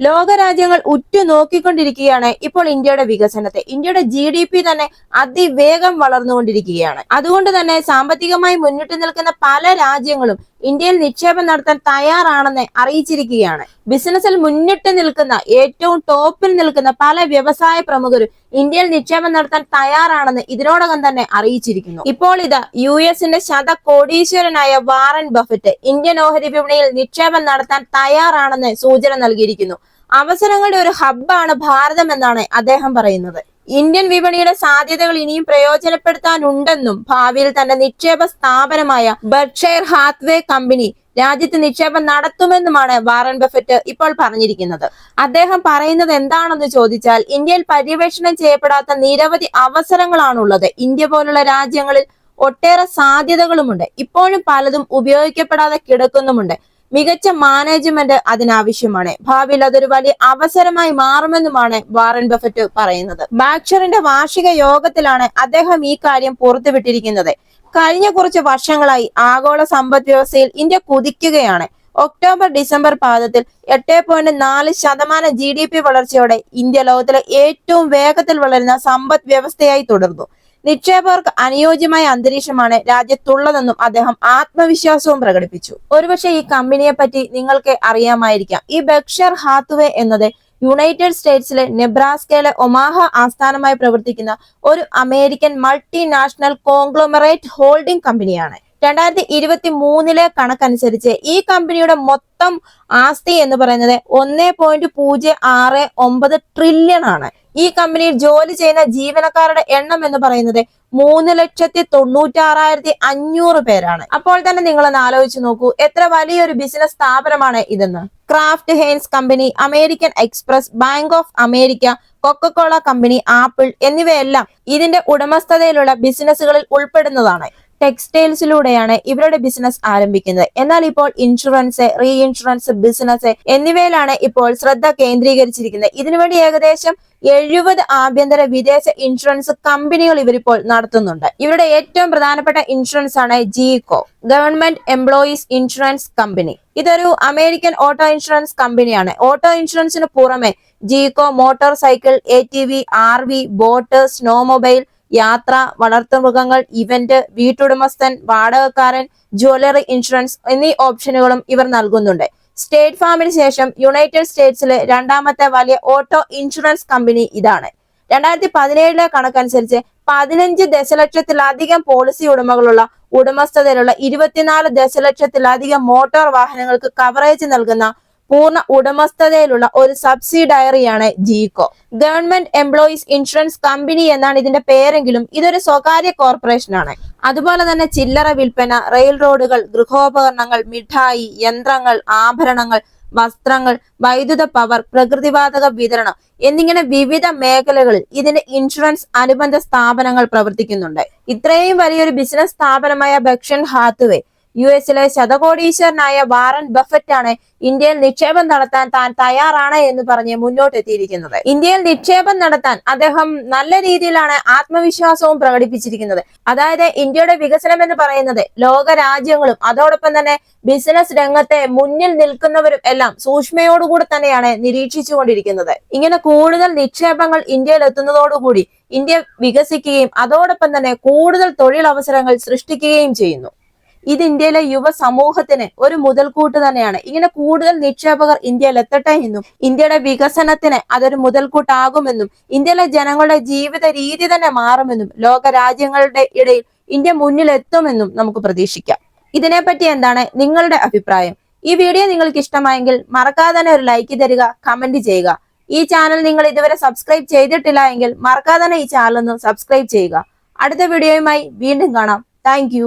ലോകരാജ്യങ്ങൾ ഉറ്റുനോക്കിക്കൊണ്ടിരിക്കുകയാണ് ഇപ്പോൾ ഇന്ത്യയുടെ വികസനത്തെ. ഇന്ത്യയുടെ GDP തന്നെ അതിവേഗം വളർന്നുകൊണ്ടിരിക്കുകയാണ്. അതുകൊണ്ട് തന്നെ സാമ്പത്തികമായി മുന്നിട്ട് നിൽക്കുന്ന പല രാജ്യങ്ങളും ഇന്ത്യയിൽ നിക്ഷേപം നടത്താൻ തയ്യാറാണെന്ന് അറിയിച്ചിരിക്കുകയാണ്. ബിസിനസ്സിൽ മുന്നിട്ട് നിൽക്കുന്ന ഏറ്റവും ടോപ്പിൽ നിൽക്കുന്ന പല വ്യവസായ പ്രമുഖരും ഇന്ത്യയിൽ നിക്ഷേപം നടത്താൻ തയ്യാറാണെന്ന് ഇതിനോടകം തന്നെ അറിയിച്ചിരിക്കുന്നു. ഇപ്പോൾ ഇത് US-ന്റെ ശതകോടീശ്വരനായ വാറൻ ബഫറ്റ് ഇന്ത്യൻ ഓഹരി വിപണിയിൽ നിക്ഷേപം നടത്താൻ തയ്യാറാണെന്ന് സൂചന നൽകിയിരിക്കുന്നു. അവസരങ്ങളുടെ ഒരു ഹബ്ബാണ് ഭാരതം എന്നാണ് അദ്ദേഹം പറയുന്നത്. ഇന്ത്യൻ വിപണിയുടെ സാധ്യതകൾ ഇനിയും പ്രയോജനപ്പെടുത്താനുണ്ടെന്നും ഭാവിയിൽ തന്റെ നിക്ഷേപ സ്ഥാപനമായ ബെർക്ക്ഷയർ ഹാത്വേ കമ്പനി രാജ്യത്ത് നിക്ഷേപം നടത്തുമെന്നുമാണ് വാറൻ ബഫറ്റ് ഇപ്പോൾ പറഞ്ഞിരിക്കുന്നത്. അദ്ദേഹം പറയുന്നത് എന്താണെന്ന് ചോദിച്ചാൽ, ഇന്ത്യയിൽ പര്യവേക്ഷണം ചെയ്യപ്പെടാത്ത നിരവധി അവസരങ്ങളാണുള്ളത്. ഇന്ത്യ പോലുള്ള രാജ്യങ്ങളിൽ ഒട്ടേറെ സാധ്യതകളുമുണ്ട്. ഇപ്പോഴും പലതും ഉപയോഗിക്കപ്പെടാതെ കിടക്കുന്നുമുണ്ട്. മികച്ച മാനേജ്മെന്റ് അതിനാവശ്യമാണ്. ഭാവിയിൽ അതൊരു വലിയ അവസരമായി മാറുമെന്നുമാണ് വാറൻ ബഫറ്റ് പറയുന്നത്. ബെർക്ക്ഷയറിന്റെ വാർഷിക യോഗത്തിലാണ് അദ്ദേഹം ഈ കാര്യം പുറത്തുവിട്ടിരിക്കുന്നത്. കഴിഞ്ഞ കുറച്ച് വർഷങ്ങളായി ആഗോള സമ്പദ് വ്യവസ്ഥയിൽ ഇന്ത്യ കുതിക്കുകയാണ്. ഒക്ടോബർ-ഡിസംബർ പാദത്തിൽ 8.4% GDP വളർച്ചയോടെ ഇന്ത്യ ലോകത്തിലെ ഏറ്റവും വേഗത്തിൽ വളരുന്ന സമ്പദ് വ്യവസ്ഥയായി തുടർന്നു. നിക്ഷേപകർക്ക് അനുയോജ്യമായ അന്തരീക്ഷമാണ് രാജ്യത്തുള്ളതെന്നും അദ്ദേഹം ആത്മവിശ്വാസവും പ്രകടിപ്പിച്ചു. ഒരുപക്ഷെ ഈ കമ്പനിയെ പറ്റി നിങ്ങൾക്ക് അറിയാമായിരിക്കാം. ഈ ബെർക്ക്ഷയർ ഹാത്വേ എന്നത് യുണൈറ്റഡ് സ്റ്റേറ്റ്സിലെ നെബ്രാസ്കയിലെ ഒമാഹ ആസ്ഥാനമായി പ്രവർത്തിക്കുന്ന ഒരു അമേരിക്കൻ മൾട്ടിനാഷണൽ കോൺഗ്ലോമറേറ്റ് ഹോൾഡിംഗ് കമ്പനിയാണ്. 2023 കണക്കനുസരിച്ച് ഈ കമ്പനിയുടെ മൊത്തം ആസ്തി എന്ന് പറയുന്നത് 1.069 ട്രില്യൺ ആണ്. ഈ കമ്പനിയിൽ ജോലി ചെയ്യുന്ന ജീവനക്കാരുടെ എണ്ണം എന്ന് പറയുന്നത് 3,96,500 പേരാണ്. അപ്പോൾ തന്നെ നിങ്ങളൊന്ന് ആലോചിച്ച് നോക്കൂ, എത്ര വലിയൊരു ബിസിനസ് സ്ഥാപനമാണ് ഇതെന്ന്. Craft Heinz company, American express, bank of America, Coca Cola company, apple എന്നിവയെല്ലാം ഇതിന്റെ ഉടമസ്ഥതയിലുള്ള ബിസിനസ്സുകളിൽ ഉൾപ്പെടുന്നതാണ്. ടെക്സ്റ്റൈൽസിലൂടെയാണ് ഇവരുടെ ബിസിനസ് ആരംഭിക്കുന്നത്. എന്നാൽ ഇപ്പോൾ ഇൻഷുറൻസ്, റീ ഇൻഷുറൻസ് ബിസിനസ് എന്നിവയിലാണ് ഇപ്പോൾ ശ്രദ്ധ കേന്ദ്രീകരിച്ചിരിക്കുന്നത്. ഇതിനുവേണ്ടി ഏകദേശം 70 ആഭ്യന്തര വിദേശ ഇൻഷുറൻസ് കമ്പനികൾ ഇവരിപ്പോൾ നടത്തുന്നുണ്ട്. ഇവരുടെ ഏറ്റവും പ്രധാനപ്പെട്ട ഇൻഷുറൻസ് ആണ് GEICO, government employees insurance company. ഇതൊരു അമേരിക്കൻ ഓട്ടോ ഇൻഷുറൻസ് കമ്പനിയാണ്. ഓട്ടോ ഇൻഷുറൻസിന് പുറമെ GEICO motor cycle, ATV, RV, boat, snowmobile, യാത്ര, വളർത്തുമൃഗങ്ങൾ, ഇവന്റ്, വീട്ടുടമസ്ഥൻ, വാടകക്കാരൻ, ജ്വല്ലറി ഇൻഷുറൻസ് എന്നീ ഓപ്ഷനുകളും ഇവർ നൽകുന്നുണ്ട്. സ്റ്റേറ്റ് ഫാമിന് ശേഷം യുണൈറ്റഡ് സ്റ്റേറ്റ്സിലെ രണ്ടാമത്തെ വലിയ ഓട്ടോ ഇൻഷുറൻസ് കമ്പനി ഇതാണ്. 2017 കണക്കനുസരിച്ച് 15 ദശലക്ഷത്തിലധികം പോളിസി ഉടമകളുള്ള ഉടമസ്ഥതയിലുള്ള 24 ദശലക്ഷത്തിലധികം മോട്ടോർ വാഹനങ്ങൾക്ക് കവറേജ് നൽകുന്ന പൂർണ്ണ ഉടമസ്ഥതയിലുള്ള ഒരു സബ്സിഡയറിയാണ് GEICO. Government employees insurance company എന്നാണ് ഇതിന്റെ പേരെങ്കിലും ഇതൊരു സ്വകാര്യ കോർപ്പറേഷനാണ്. അതുപോലെ തന്നെ ചില്ലറ വിൽപ്പന, റെയിൽ റോഡുകൾ, ഗൃഹോപകരണങ്ങൾ, മിഠായി, യന്ത്രങ്ങൾ, ആഭരണങ്ങൾ, വസ്ത്രങ്ങൾ, വൈദ്യുത പവർ, പ്രകൃതിവാതക വിതരണം എന്നിങ്ങനെ വിവിധ മേഖലകളിൽ ഇതിന്റെ ഇൻഷുറൻസ് അനുബന്ധ സ്ഥാപനങ്ങൾ പ്രവർത്തിക്കുന്നുണ്ട്. ഇത്രയും വലിയൊരു ബിസിനസ് സ്ഥാപനമായ ബെർക്ക്ഷയർ ഹാത്വേ US-ലെ ശതകോടീശ്വരനായ വാറൻ ബഫറ്റ് ആണ് ഇന്ത്യയിൽ നിക്ഷേപം നടത്താൻ താൻ തയ്യാറാണ് എന്ന് പറഞ്ഞ് മുന്നോട്ടെത്തിയിരിക്കുന്നത്. ഇന്ത്യയിൽ നിക്ഷേപം നടത്താൻ അദ്ദേഹം നല്ല രീതിയിലാണ് ആത്മവിശ്വാസവും പ്രകടിപ്പിച്ചിരിക്കുന്നത്. അതായത് ഇന്ത്യയുടെ വികസനം എന്ന് പറയുന്നത് ലോക രാജ്യങ്ങളും അതോടൊപ്പം തന്നെ ബിസിനസ് രംഗത്തെ മുന്നിൽ നിൽക്കുന്നവരും എല്ലാം സൂക്ഷ്മയോടുകൂടി തന്നെയാണ് നിരീക്ഷിച്ചുകൊണ്ടിരിക്കുന്നത്. ഇങ്ങനെ കൂടുതൽ നിക്ഷേപങ്ങൾ ഇന്ത്യയിൽ എത്തുന്നതോടുകൂടി ഇന്ത്യ വികസിക്കുകയും അതോടൊപ്പം തന്നെ കൂടുതൽ തൊഴിലവസരങ്ങൾ സൃഷ്ടിക്കുകയും ചെയ്യുന്നു. ഇത് ഇന്ത്യയിലെ യുവ സമൂഹത്തിന് ഒരു മുതൽക്കൂട്ട് തന്നെയാണ്. ഇങ്ങനെ കൂടുതൽ നിക്ഷേപകർ ഇന്ത്യയിൽ എത്തട്ടെ എന്നും ഇന്ത്യയുടെ വികസനത്തിന് അതൊരു മുതൽക്കൂട്ടാകുമെന്നും ഇന്ത്യയിലെ ജനങ്ങളുടെ ജീവിത രീതി തന്നെ മാറുമെന്നും ലോക രാജ്യങ്ങളുടെ ഇടയിൽ ഇന്ത്യ മുന്നിലെത്തുമെന്നും നമുക്ക് പ്രതീക്ഷിക്കാം. ഇതിനെപ്പറ്റി എന്താണ് നിങ്ങളുടെ അഭിപ്രായം? ഈ വീഡിയോ നിങ്ങൾക്ക് ഇഷ്ടമായെങ്കിൽ മറക്കാതെ തന്നെ ഒരു ലൈക്ക് തരിക, കമന്റ് ചെയ്യുക. ഈ ചാനൽ നിങ്ങൾ ഇതുവരെ സബ്സ്ക്രൈബ് ചെയ്തിട്ടില്ല എങ്കിൽ മറക്കാതെ തന്നെ ഈ ചാനൽ ഒന്ന് സബ്സ്ക്രൈബ് ചെയ്യുക. അടുത്ത വീഡിയോയുമായി വീണ്ടും കാണാം. താങ്ക്